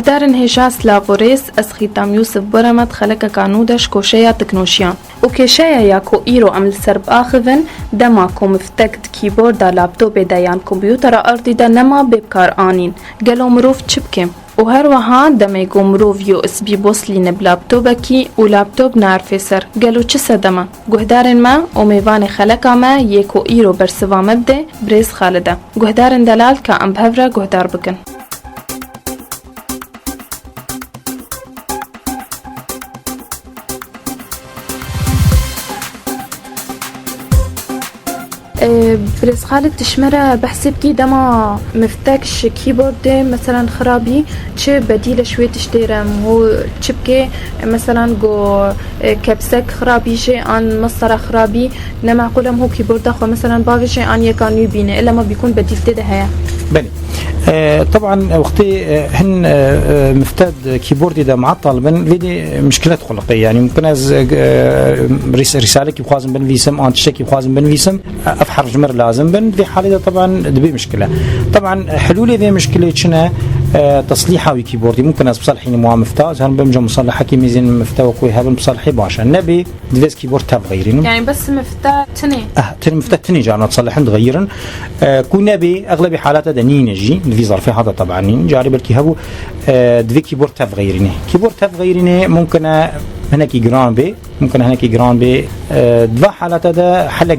گهدارن هجاس لاوریس از خیتام یوسف برمت خلق کانودش کوشیا تکنوشیان و کشیا یا کو ایرو عمل سرب آخذن دما کو مفتقد کیبورد دا لابتوب دیان کمپیوتر ارتی دا نما ببکار آنین گلو مروف چبکم و هر وها دمی گو مروف یو اس بی بوسلین بلابتوب کی و لابتوب نعرفه سر گلو چه سدما گهدارن ما و میوان خلقا ما یکو ایرو برسوا مبده بریز خالده گهدارن دلال که ام بهورا گهدار بکن. بريس خالد تشمره بحسب كي دما مفتكش كيبورد مثلا خرابي تش بديل شوية تشتيرم هو تشبكي مثلا جو كبسك خرابي شيء عن مصر خرابي نما معقولم هو كيبورد اخو مثلا باغي شيء عن يكان يبينه الا ما بيكون بديل تده هيا بني طبعا وقتي هن مفتاد كيبوردي ده معطل بن فيدي مشكلات خلقيه يعني ممكن از رساله كي بخازن بن فيسم انت شكي بخازن بن فيسم افحر جمر لازم بن في حاله طبعا دبي مشكله طبعا حلول ذي مشكله شنو تصليحه وكيبوردي ممكن از بصلحين مو مفتاز هن بمجا مصلحه كي ميزين مفتاح كوي هبل مصلحي باشا نبي دفيس كيبورد تغيرين يعني بس مفتاح تني تني مفتاح تني جانا تصلحن تغيرن كون نبي اغلب حالاته دنين يجي في ظرف هذا طبعا جاري بالكي هبو دفي كيبورد تغيرين كيبورد تغيرين ممكن هناك جران بي ممكن هناك جران بي دفع حالاته ده حلق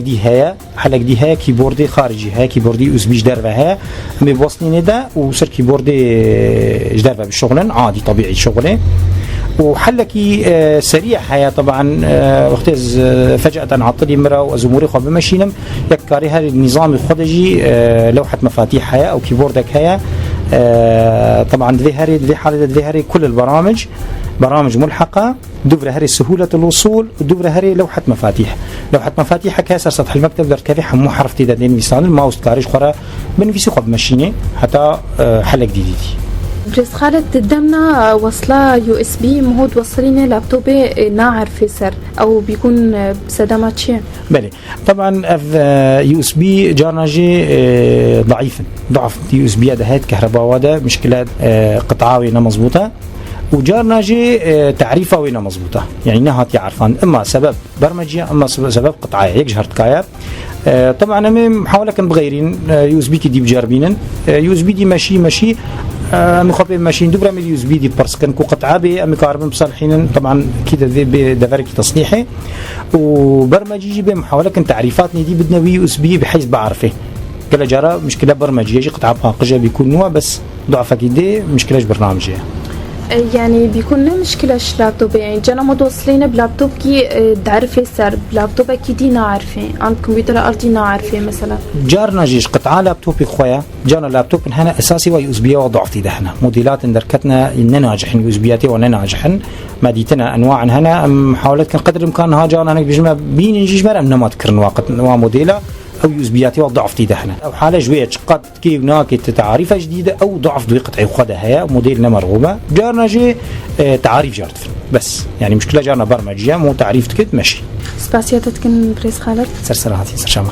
دي هي كيبوردي خارجي هي كيبوردي اس بي درفها مي بوصلين ده وصار كيبوردي جدرفه بالشغل عادي طبيعي شغله وحلكي سريع هي طبعا وقت فجأة عطلي مرة وأزموري خو بمشينم يكاري هذا النظام خدجي لوحة مفاتيح هي أو كيبوردك هي طبعا ذي حالة هري كل البرامج برامج ملحقة دبر هري سهولة الوصول ودبر هري لوحة مفاتيح كاسر سطح المكتب در كافي حمو حرف تدين مثال الماوس كاريش خورا بنفيسي خو بمشينه حتى حلق دي بريس خالد قدامنا وصلة يو اس بي مهو توصلين لابتوب ناعر في سر او بيكون بصدمات شيء بلي طبعا يو اس بي جارنا جي ضعف يو اس بي هذا كهرباء وده مشكلات قطعاوي مضبوطه وجارنا جي تعريفه وين مضبوطه يعني نهات يعرفان اما سبب برمجيه اما سبب قطعيه يجهر تكايا طبعا انا محاوله كن بغيرين يو اس بي كي دي بجربين يو اس بي دي ماشي مخبي ماشين دبر من يو اس بي دي برسكن كو قطعه بي مكاربن بصالحين طبعا كده دفرك تصليحي وبرمجي بمحاوله كن تعريفاتني دي بدنا يو اس بي بحيث بعرفه كلا جرى مشكله برمجيه يجي قطعه باقجه بيكون نوع بس ضعفه كده مشكله برنامجيه يعني بيكون له مشكلة لابتوب يعني جانا متوصلين بلابتوب كي تعرفي سر بلابتوب كي دي نعرفي عند كمبيوتر ارضي نعرفي مثلا جارنا جيش قطعه لابتوب خويا جانا لابتوب هنا اساسي ويو اس بي وضعفتي دهنا موديلات دركتنا نناجحن يو اس بياتي ونناجحن ماديتنا انواع هنا محاولات كان قدر الامكان ها جانا بيجمع بين نجيش مرة انما تكرن وقت نوع موديله او يو اس بياتي وضعفتي دهنا او حاله جويه قد كي هناك تعريفه جديده او ضعف ذي قطعه خدها هي موديل مرغوبه جارنا جي تعريف جارت بس يعني مشكله جارنا برمجيه مو تعريف تكد ماشي سباسياتك بريس خالد سرسراتي سرشامه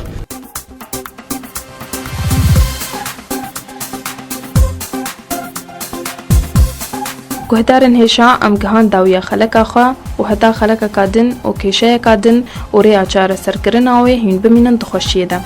گهدارن هشا ام گهان داویا خلقا خوا و هتا خلقا کادن و کشای کادن و ریا چاره سرکرن آوه هین بمینن دخوشیده